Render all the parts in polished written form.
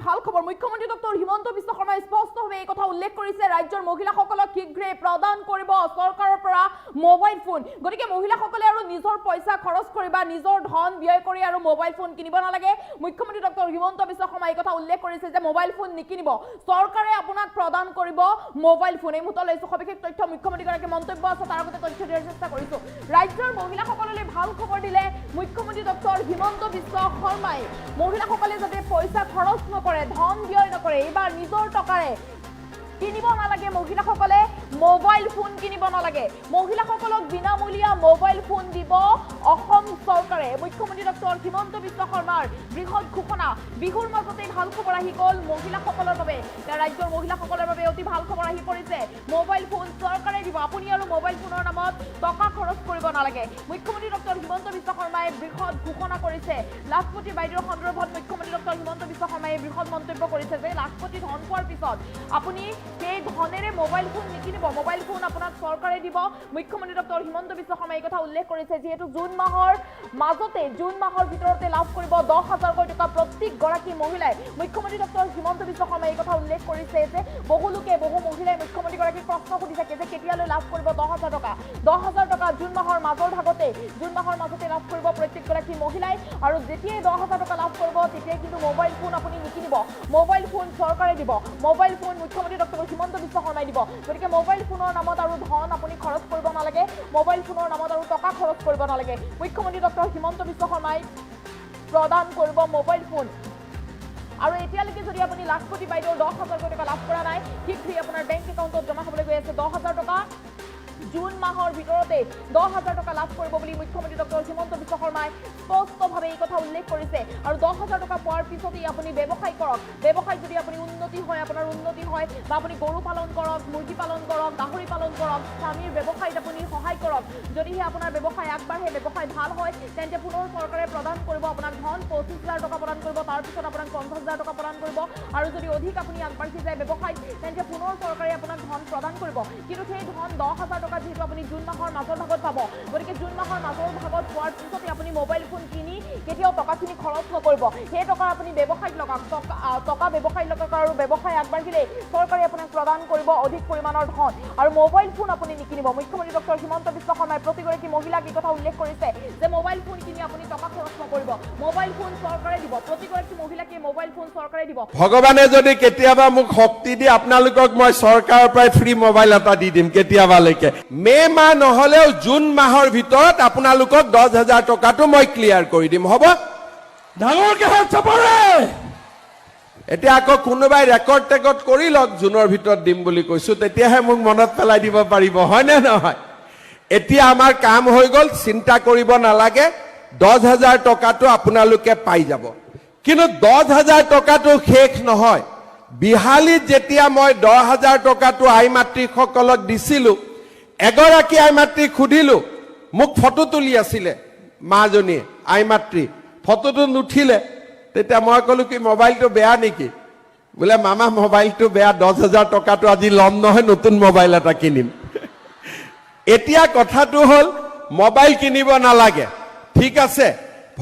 ভাল খবৰ মুখ্যমন্ত্ৰী ডক্টৰ হিমন্ত বিশ্ব শৰ্মাই স্পষ্টভাৱে এই কথা উল্লেখ কৰিছে ৰাজ্যৰ মহিলাসকলক শীঘ্ৰে প্ৰদান কৰিব চৰকাৰৰ পৰা মোবাইল ফোন গতিকে মহিলাসকলে আৰু নিজৰ পইচা খৰচ কৰিবা নিজৰ ধন ব্যয় কৰি আৰু মোবাইল ফোন কিনিব নালাগে মুখ্যমন্ত্ৰী ডক্টৰ হিমন্ত বিশ্ব শৰ্মাই এই কথা উল্লেখ কৰিছে যে মোবাইল ফোন নিকিনিব চৰকাৰে আপোনাক প্ৰদান কৰিব মোবাইল ফোন এই মুহূৰ্তলৈ সবিশেষ তথ্য মুখ্যমন্ত্ৰীগৰাকীৰ মন্তব্য আছে তাৰ আগতে তথ্য দিয়াৰ চেষ্টা কৰিছো ৰাজ্যৰ মহিলাসকললৈ ভাল খবৰ দিলে মুখ্যমন্ত্ৰী ডক্টৰ হিমন্ত বিশ্ব শৰ্মাই মহিলাসকলে যাতে পইচা খৰচ নকৰে ধন ব্যয় নকৰে এইবাৰ নিজৰ টকাৰে কিনিব নালাগে মহিলাসকলে মোবাইল ফোন কিনিব নালাগে মহিলাসকলক বিনামূলীয়া মোবাইল ফোন দিব অসম চৰকাৰে মুখ্যমন্ত্ৰী ডক্টৰ হিমন্ত বিশ্ব শৰ্মাৰ বৃহৎ ঘোষণা বিহুৰ মাজতে ভাল খবৰ আহি গ'ল মহিলাসকলৰ বাবে ৰাজ্যৰ মহিলাসকলৰ বাবে অতি ভাল খবৰ আহি পৰিছে মোবাইল ফোন চৰকাৰে দিব আপুনি আৰু মোবাইল ফোনৰ নামত টকা খৰচ কৰিব নালাগে মুখ্যমন্ত্ৰী ডক্টৰ হিমন্ত বিশ্ব শৰ্মাই বৃহৎ ঘোষণা কৰিছে লাখপতি বাইদেউৰ সন্দৰ্ভত মুখ্যমন্ত্ৰী ডক্টৰ হিমন্ত বিশ্ব শৰ্মাই বৃহৎ মন্তব্য কৰিছে যে লাখপতি ধন পোৱাৰ পিছত আপুনি সেই ধনেৰে মোবাইল ফোন নিকিনিব মোবাইল ফোন আপোনাক চৰকাৰে দিব মুখ্যমন্ত্ৰী ডক্টৰ হিমন্ত বিশ্ব শৰ্মাই এই কথা উল্লেখ কৰিছে যিহেতু জুন মাহৰ ভিতৰতে লাভ কৰিব 10,000 টকা প্ৰত্যেকগৰাকী মহিলাই মুখ্যমন্ত্ৰী ডক্টৰ হিমন্ত বিশ্ব শৰ্মাই এই কথা উল্লেখ কৰিছে যে বহু মহিলাই মুখ্যমন্ত্ৰীগৰাকীক প্ৰশ্ন সুধি থাকে যে কেতিয়ালৈ লাভ কৰিব 10,000 টকা 10,000 টকা জুন মাহৰ মাজতে লাভ কৰিব প্ৰত্যেকগৰাকী মহিলাই আৰু যেতিয়াই 10,000 টকা লাভ কৰিব তেতিয়াই কিন্তু মোবাইল ফোন আপুনি নিকিনিব মোবাইল ফোন চৰকাৰে দিব মোবাইল ফোন মুখ্যমন্ত্ৰী ডক্টৰ হিমন্ত বিশ্ব শৰ্মাই দিব গতিকে মোবাইল ফোনৰ নামত আৰু ধন আপুনি খৰচ কৰিব নালাগে মোবাইল ফোনৰ নামত আৰু টকা খৰচ কৰিব নালাগে মুখ্যমন্ত্ৰী ডক্টৰ হিমন্ত বিশ্ব শৰ্মাই প্ৰদান কৰিব মোবাইল ফোন আৰু এতিয়ালৈকে যদি আপুনি লাখপতি বাইদেউৰ 10,000 টকা লাভ কৰা নাই শীঘ্ৰেই আপোনাৰ বেংক একাউণ্টত জমা হ'বলৈ গৈ আছে 10,000 টকা জুন মাহৰ ভিতৰতে 10,000 টকা লাভ কৰিব বুলি মুখ্যমন্ত্ৰী ডক্টৰ হিমন্ত বিশ্ব শৰ্মাই স্পষ্টভাৱে এই কথা উল্লেখ কৰিছে আৰু 10,000 টকা পোৱাৰ পিছতেই আপুনি ব্যৱসায় কৰক ব্যৱসায় যদি আপুনি উন্নতি হয় বা আপুনি গৰু পালন কৰক মুৰ্গী পালন কৰক গাহৰি পালন কৰক স্বামীৰ ব্যৱসায়ত আপুনি সহায় কৰক যদিহে আপোনাৰ ব্যৱসায় আগবাঢ়ে ব্যৱসায় ভাল হয় তেন্তে পুনৰ চৰকাৰে প্ৰদান কৰিব আপোনাক ধন 25,000 টকা প্ৰদান কৰিব তাৰপিছত আপোনাক 50,000 টকা প্ৰদান কৰিব আৰু যদি অধিক আপুনি আগবাঢ়ি যায় ব্যৱসায়ত তেন্তে পুনৰ চৰকাৰে আপোনাক ধন প্ৰদান কৰিব কিন্তু সেই ধন 10,000 টকা যেহেতু আপুনি জুন মাহৰ মাজৰ ভাগত পাব গতিকে জুন মাহৰ মাজৰ ভাগত পোৱাৰ পিছতে আপুনি মোবাইল ফোন কিনি কেতিয়াও টকাখিনি খৰচ নকৰিব সেই টকা আপুনি ব্যৱসায়ত লগাওক টকা ব্যৱসায়ত লগাওক আৰু ব্যৱসায় আগবাঢ়িলে চৰকাৰে আপোনাক প্ৰদান কৰিব অধিক পৰিমাণৰ ধন আৰু মোবাইল ফোন আপুনি নিকিনিব মুখ্যমন্ত্ৰী ডক্টৰ হিমন্ত বিশ্ব শৰ্মাই প্ৰতিগৰাকী মহিলাক এই কথা উল্লেখ কৰিছে যে মোবাইল ফোন কিনি আপুনি টকা খৰচ নকৰিব মোবাইল ফোন চৰকাৰে দিব প্ৰতিগৰাকী মহিলাকে মোবাইল ফোন চৰকাৰে দিব ভগৱানে যদি কেতিয়াবা মোক শক্তি দিয়ে আপোনালোকক মই চৰকাৰৰ পৰা ফ্ৰী মোবাইল এটা দি দিম কেতিয়াবালৈকে মে মাহ নহলেও জুন মাহৰ ভিতৰত আপোনালোকক 10,000 টকাটো মই ক্লিয়াৰ কৰি দিম হ'ব ডাঙৰকে হাত চাপৰে এতিয়া আকৌ কোনোবাই ৰেকৰ্ড কৰি লওক জুনৰ ভিতৰত দিম বুলি কৈছো তেতিয়াহে মোক মনত পেলাই দিব পাৰিব হয় নে নহয় এতিয়া আমাৰ কাম হৈ গ'ল চিন্তা কৰিব নালাগে 10,000 টকাটো আপোনালোকে পাই যাব কিন্তু 10,000 টকাটো শেষ নহয় বিহালীত যেতিয়া মই 10,000 টকাটো আই মাতৃসকলক দিছিলো এগৰাকী আই মাতৃক সুধিলো মোক ফটো তুলি আছিলে মাজনীয়ে আই মাতৃ ফটোটো নুঠিলে তেতিয়া মই ক'লো কি মোবাইলটো বেয়া নেকি বোলে মামা মোবাইলটো বেয়া 10,000 টকাটো আজি ল'ম নহয় নতুন মোবাইল এটা কিনিম এতিয়া কথাটো হ'ল মোবাইল কিনিব নালাগে ঠিক আছে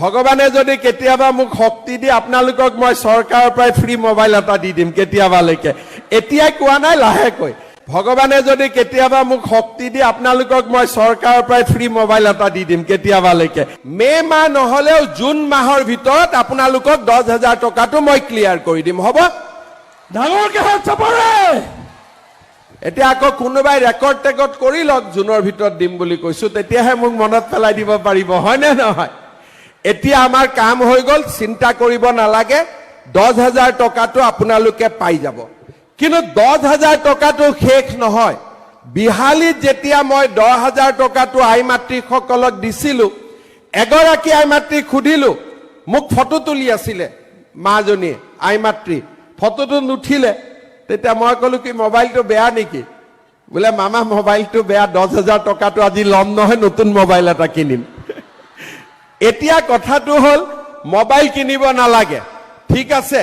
ভগৱানে যদি কেতিয়াবা মোক শক্তি দিয়ে আপোনালোকক মই চৰকাৰৰ পৰা ফ্ৰী মোবাইল এটা দি দিম কেতিয়াবালৈকে এতিয়াই কোৱা নাই লাহেকৈ ভগৱানে যদি কেতিয়াবা মোক শক্তি দিয়ে আপোনালোকক মই চৰকাৰৰ পৰা ফ্ৰী মোবাইল এটা দি দিম কেতিয়াবালৈকে মে মাহ নহলেও জুন মাহৰ ভিতৰত আপোনালোকক 10,000 টকাটো মই ক্লিয়াৰ কৰি দিম হ'ব ডাঙৰকে হাত চাপৰে এতিয়া আকৌ কোনোবাই ৰেকৰ্ড কৰি লওক জুনৰ ভিতৰত দিম বুলি কৈছো তেতিয়াহে মোক মনত পেলাই দিব পাৰিব হয় নে নহয় এতিয়া আমাৰ কাম হৈ গ'ল চিন্তা কৰিব নালাগে 10,000 টকাটো আপোনালোকে পাই যাব কিন্তু 10,000 টকাটো শেষ নহয় বিহালীত যেতিয়া মই 10,000 টকাটো আই মাতৃসকলক দিছিলো এগৰাকী আই মাতৃক সুধিলো মোক ফটো তুলি আছিলে মাজনীয়ে আই মাতৃ ফটোটো নুঠিলে তেতিয়া মই ক'লো কি মোবাইলটো বেয়া নেকি বোলে মামা মোবাইলটো বেয়া 10,000 টকাটো আজি ল'ম নহয় নতুন মোবাইল এটা কিনিম এতিয়া কথাটো হ'ল মোবাইল কিনিব নালাগে ঠিক আছে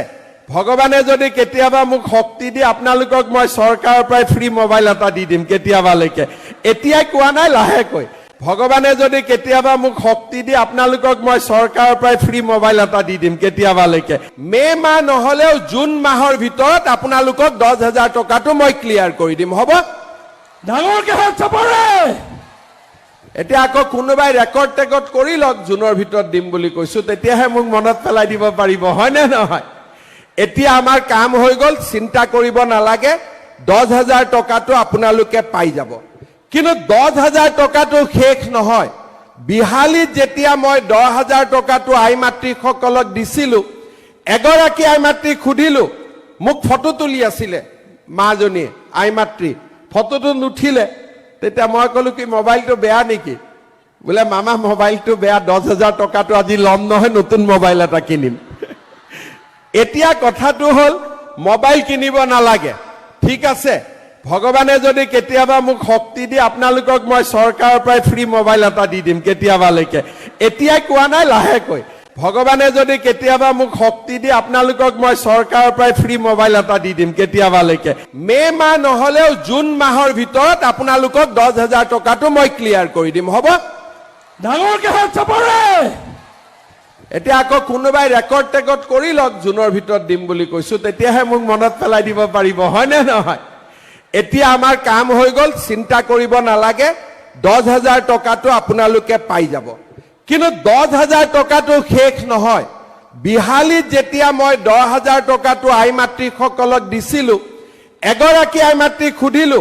ভগৱানে যদি কেতিয়াবা মোক শক্তি দিয়ে আপোনালোকক মই চৰকাৰৰ পৰা ফ্ৰী মোবাইল এটা দি দিম কেতিয়াবালৈকে এতিয়াই কোৱা নাই লাহেকৈ ভগৱানে যদি কেতিয়াবা মোক শক্তি দিয়ে আপোনালোকক মই চৰকাৰৰ পৰা ফ্ৰী মোবাইল এটা দি দিম কেতিয়াবালৈকে মে মাহ নহলেও জুন মাহৰ ভিতৰত আপোনালোকক 10,000 টকাটো মই ক্লিয়াৰ কৰি দিম হ'ব ডাঙৰকে হাত চাপৰে এতিয়া আকৌ কোনোবাই ৰেকৰ্ড টেকৰ্ড কৰি লওক জুনৰ ভিতৰত দিম বুলি কৈছো তেতিয়াহে মোক মনত পেলাই দিব পাৰিব হয় নে নহয় এতিয়া আমাৰ কাম হৈ গল চিন্তা কৰিব নালাগে 10,000 টকাটো আপোনালোকে পাই যাব কিন্তু 10,000 টকাটো শেষ নহয় বিহালীত যেতিয়া মই 10,000 টকাটো আই মাতৃসকলক দিছিলো এগৰাকী আই মাতৃক খুদিলো মোক ফটো তুলি আছিলে মাজনী আই মাতৃ ফটোটো নুঠিলে তেতিয়া মই কলো কি মোবাইলটো বেয়া নেকি বোলে মামা মোবাইলটো বেয়া 10,000 টকাটো আজি লম নহয় নতুন মোবাইল এটা কিনিম এতিয়া কথাটো হল মোবাইল কিনিব নালাগে ঠিক আছে ভগৱানে যদি কেতিয়াবা মোক শক্তি দিয়ে আপোনালোকক মই চৰকাৰৰ পৰা ফ্ৰী মোবাইল এটা দি দিম কেতিয়াবালৈকে এতিয়া কোৱা নাই লাহেকৈ ভগৱানে যদি কেতিয়াবা মোক শক্তি দিয়ে আপোনালোকক মই চৰকাৰৰ পৰা ফ্ৰী মোবাইল এটা দি দিম কেতিয়াবালৈকে মে মাহ নহলেও জুন মাহৰ ভিতৰত আপোনালোকক 10,000 টকাটো মই ক্লিয়াৰ কৰি দিম হ'ব ডাঙৰকে হাত চাপৰে এতিয়া আকৌ কোনোবাই ৰেকৰ্ড টেকৰ্ড কৰি লওক জুনৰ ভিতৰত দিম বুলি কৈছো তেতিয়াহে মোক মনত পেলাই দিব পাৰিব হয় নে নহয় এতিয়া আমাৰ কাম হৈ গল চিন্তা কৰিব নালাগে 10,000 টকাটো আপোনালোকে পাই যাব কিন্তু 10,000 টকাটো শেষ নহয় বিহালীত যেতিয়া মই 10,000 টকাটো আই মাতৃসকলক দিছিলো এগৰাকী আই মাতৃক খুদিলো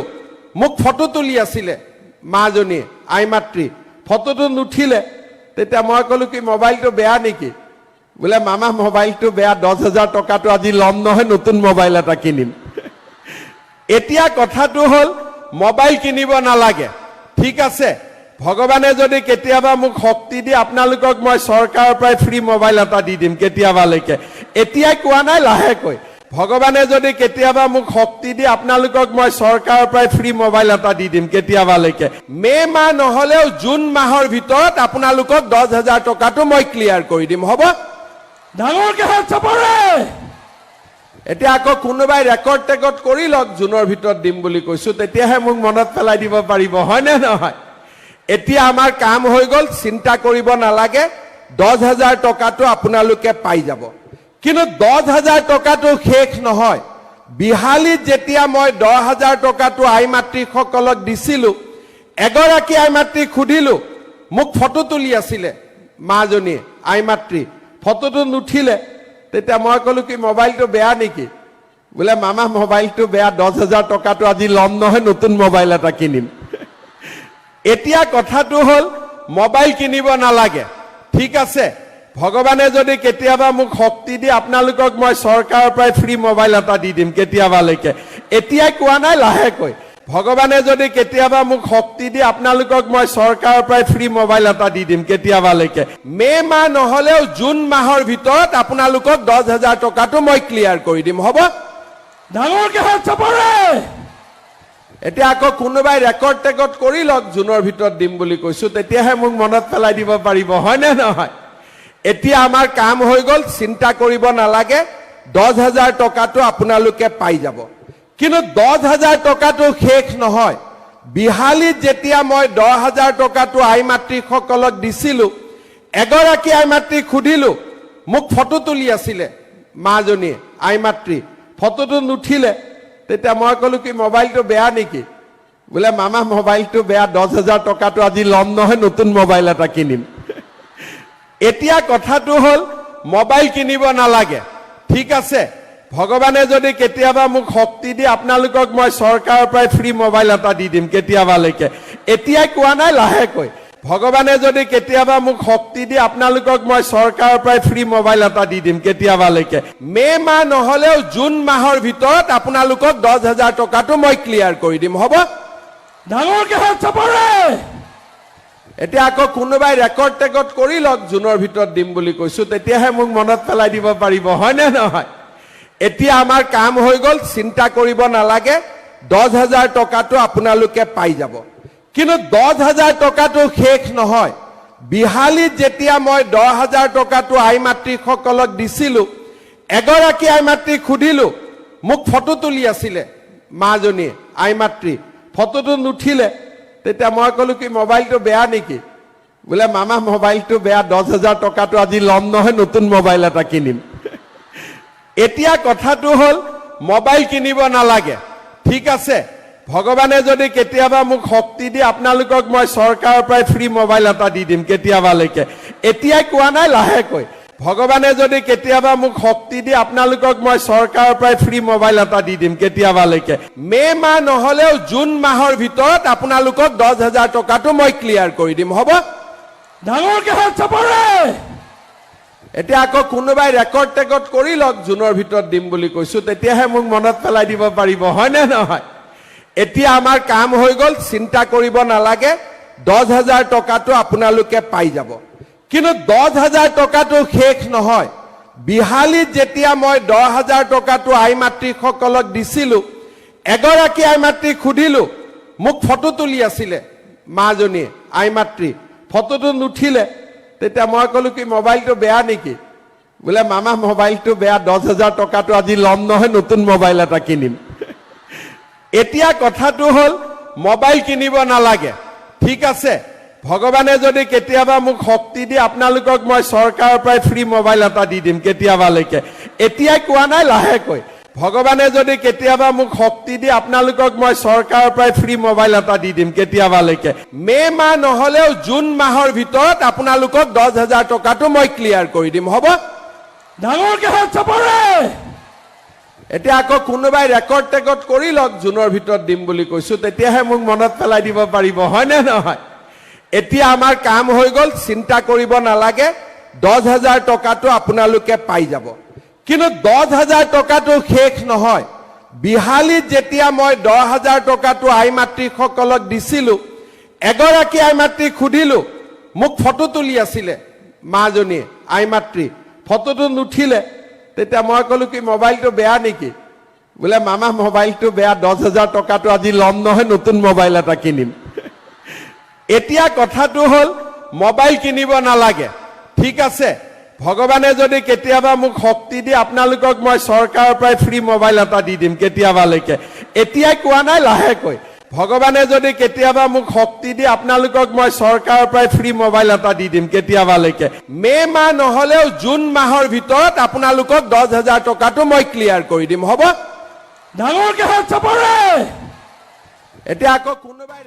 মোক ফটো তুলি আছিলে মাজনী আই মাতৃ ফটোটো নুঠিলে তেতিয়া মই কলো কি মোবাইলটো বেয়া নেকি বোলে মামা মোবাইলটো বেয়া 10,000 টকাটো আজি লম নহয় নতুন মোবাইল এটা কিনিম এতিয়া কথাটো হল মোবাইল কিনিব নালাগে ঠিক আছে ভগৱানে যদি কেতিয়াবা মোক শক্তি দিয়ে আপোনালোকক মই চৰকাৰৰ পৰা ফ্ৰী মোবাইল এটা দি দিম কেতিয়াবালৈকে এতিয়া কোৱা নাই লাহেকৈ ভগৱানে যদি কেতিয়াবা মোক শক্তি দিয়ে আপোনালোকক মই চৰকাৰৰ পৰা ফ্ৰী মোবাইল এটা দি দিম কেতিয়াবালৈকে মে মাহ নহলেও জুন মাহৰ ভিতৰত আপোনালোকক 10,000 টকাটো মই ক্লিয়াৰ কৰি দিম হ'ব ডাঙৰকে হাত চাপৰে এতিয়া আকৌ কোনোবাই ৰেকৰ্ড টেকৰ্ড কৰি লওক জুনৰ ভিতৰত দিম বুলি কৈছো তেতিয়াহে মোক মনত পেলাই দিব পাৰিব হয় নে নহয় এতিয়া আমাৰ কাম হৈ গল চিন্তা কৰিব নালাগে 10,000 টকাটো আপোনালোকে পাই যাব কিন্তু 10,000 টকাটো শেষ নহয় বিহালীত যেতিয়া মই 10,000 টকাটো আই মাতৃসকলক দিছিলো এগৰাকী আই মাতৃক খুদিলো মোক ফটো তুলি আছিলে মাজনী আই মাতৃ ফটোটো নুঠিলে তেতিয়া মই কলো কি মোবাইলটো বেয়া নেকি বোলে মামা মোবাইলটো বেয়া 10,000 টকাটো আজি লম নহয় নতুন মোবাইল এটা কিনিম এতিয়া কথাটো হল মোবাইল কিনিব নালাগে ঠিক আছে ভগৱানে যদি কেতিয়াবা মোক শক্তি দিয়ে আপোনালোকক মই চৰকাৰৰ পৰা ফ্ৰী মোবাইল এটা দি দিম কেতিয়াবালৈকে এতিয়া কোৱা নাই লাহেকৈ ভগৱানে যদি কেতিয়াবা মোক শক্তি দিয়ে আপোনালোকক মই চৰকাৰৰ পৰা ফ্ৰী মোবাইল এটা দি দিম কেতিয়াবালৈকে মে মাহ নহলেও জুন মাহৰ ভিতৰত আপোনালোকক 10,000 টকাটো মই ক্লিয়াৰ কৰি দিম হ'ব ডাঙৰকে হাত চাপৰে এতিয়া আকৌ কোনোবাই ৰেকৰ্ড টেকৰ্ড কৰি লওক জুনৰ ভিতৰত দিম বুলি কৈছো তেতিয়াহে মোক মনত পেলাই দিব পাৰিব হয় নে নহয় এতিয়া আমাৰ কাম হৈ গল চিন্তা কৰিব নালাগে 10,000 টকাটো আপোনালোকে পাই যাব কিন্তু 10,000 টকাটো শেষ নহয় বিহালীত যেতিয়া মই 10,000 টকাটো আই মাতৃসকলক দিছিলো এগৰাকী আই মাতৃক খুদিলো মোক ফটো তুলি আছিলে মাজনী আই মাতৃ ফটোটো নুঠিলে তেতিয়া মই কলো কি মোবাইলটো বেয়া নেকি বোলে মামা মোবাইলটো বেয়া 10,000 টকাটো আজি লম নহয় নতুন মোবাইল এটা কিনিম এতিয়া কথাটো হল মোবাইল কিনিব নালাগে ঠিক আছে ভগৱানে যদি কেতিয়াবা মোক শক্তি দিয়ে আপোনালোকক মই চৰকাৰৰ পৰা ফ্ৰী মোবাইল এটা দি দিম কেতিয়াবালৈকে এতিয়া কোৱা নাই লাহেকৈ ভগৱানে যদি কেতিয়াবা মোক শক্তি দিয়ে আপোনালোকক মই চৰকাৰৰ পৰা ফ্ৰী মোবাইল এটা দি দিম কেতিয়াবালৈকে মে মাহ নহলেও জুন মাহৰ ভিতৰত আপোনালোকক 10,000 টকাটো মই ক্লিয়াৰ কৰি দিম হ'ব ডাঙৰকে হাত চাপৰে এতিয়া আকৌ কোনোবাই ৰেকৰ্ড টেকৰ্ড কৰি লওক জুনৰ ভিতৰত দিম বুলি কৈছো তেতিয়াহে মোক মনত পেলাই দিব পাৰিব হয় নে নহয় এতিয়া আমাৰ কাম হৈ গল চিন্তা কৰিব নালাগে 10,000 টকাটো আপোনালোকে পাই যাব কিন্তু 10,000 টকাটো শেষ নহয় বিহালীত যেতিয়া মই 10,000 টকাটো আই মাতৃসকলক দিছিলো এগৰাকী আই মাতৃক খুদিলো মোক ফটো তুলি আছিলে মাজনী আই মাতৃ ফটোটো নুঠিলে তেতিয়া মই ক'লো কি মোবাইলটো বেয়া নেকি বোলে মামা মোবাইলটো বেয়া 10,000 টকাটো আজি ল'ম নহয় নতুন মোবাইল এটা কিনিম এতিয়া কথাটো হ'ল মোবাইল কিনিব নালাগে ঠিক আছে ভগৱানে যদি কেতিয়াবা মোক শক্তি দি আপোনালোকক মই চৰকাৰৰ পৰা ফ্ৰী মোবাইল এটা দি দিম কেতিয়াবালৈকে এতিয়াই কোৱা নাই লাহেকৈ ভগৱানে যদি কেতিয়াবা মোক শক্তি দি আপোনালোকক মই চৰকাৰৰ পৰা ফ্ৰী মোবাইল এটা দি দিম কেতিয়াবালৈকে মে মাহ নহলেও জুন মাহৰ ভিতৰত আপোনালোকক 10,000 টকাটো মই ক্লিয়াৰ কৰি দিম হ'ব ডাঙৰকে হাত চাপৰে এতিয়া আকৌ কোনোবাই ৰেকৰ্ড টেকৰ্ড কৰি লওক জুনৰ ভিতৰত দিম বুলি কৈছো তেতিয়াহে মোক মনত পেলাই দিব পাৰিব হয় নে নহয় এতিয়া আমাৰ কাম হৈ গল চিন্তা কৰিব নালাগে 10,000 টকাটো আপোনালোকে পাই যাব কিন্তু 10,000 টকাটো শেষ নহয় বিহালীত যেতিয়া মই 10,000 টকাটো আই মাতৃসকলক দিছিলো এগৰাকী আই মাতৃক সুধিলো মোক ফটো তুলি আছিলে মাজনীয়ে আই মাতৃ ফটোটো নুঠিলে তেতিয়া মই ক'লো কি মোবাইলটো বেয়া নেকি বোলে মামা মোবাইলটো বেয়া 10,000 টকাটো আজি ল'ম নহয় নতুন মোবাইল এটা কিনিম এতিয়া কথাটো হ'ল মোবাইল কিনিব নালাগে ঠিক আছে ভগৱানে যদি কেতিয়াবা মোক শক্তি দি আপোনালোকক মই চৰকাৰৰ পৰা ফ্ৰী মোবাইল এটা দি দিম কেতিয়াবালৈকে এতিয়াই কোৱা নাই লাহেকৈ ভগৱানে যদি কেতিয়াবা মোক শক্তি দি আপোনালোকক মই চৰকাৰৰ পৰা ফ্ৰী মোবাইল এটা দি দিম কেতিয়াবালৈকে মে মাহ নহলেও জুন মাহৰ ভিতৰত আপোনালোকক 10,000 টকাটো মই ক্লিয়াৰ কৰি দিম হ'ব ডাঙৰকে হাত চাপৰে এতিয়া আকৌ কোনোবাই ৰেকৰ্ড টেকৰ্ড কৰি লওক জুনৰ ভিতৰত দিম বুলি কৈছো তেতিয়াহে মোক মনত পেলাই দিব পাৰিব হয় নে নহয় এতিয়া আমাৰ কাম হৈ গল চিন্তা কৰিব নালাগে 10,000 টকাটো আপোনালোকে পাই যাব কিন্তু 10,000 টকাটো শেষ নহয় বিহালীত যেতিয়া মই 10,000 টকাটো আই মাতৃসকলক দিছিলো এগৰাকী আই মাতৃক সুধিলো মোক ফটো তুলি আছিলে মাজনীয়ে আই মাতৃ ফটোটো নুঠিলে তেতিয়া মই ক'লো কি মোবাইলটো বেয়া নেকি বোলে মামা মোবাইলটো বেয়া 10,000 টকাটো আজি ল'ম নহয় নতুন মোবাইল এটা কিনিম এতিয়া কথাটো হ'ল মোবাইল কিনিব নালাগে ঠিক আছে ভগৱানে যদি কেতিয়াবা মোক শক্তি দি আপোনালোকক মই চৰকাৰৰ পৰা ফ্ৰী মোবাইল এটা দি দিম কেতিয়াবালৈকে এতিয়াই কোৱা নাই লাহেকৈ ভগৱানে যদি কেতিয়াবা মোক শক্তি দি আপোনালোকক মই চৰকাৰৰ পৰা ফ্ৰী মোবাইল এটা দি দিম কেতিয়াবালৈকে মে মাহ নহলেও জুন মাহৰ ভিতৰত আপোনালোকক 10,000 টকাটো মই ক্লিয়াৰ কৰি দিম হ'ব ডাঙৰকে হাত চাপৰে এতিয়া আকৌ কোনোবাই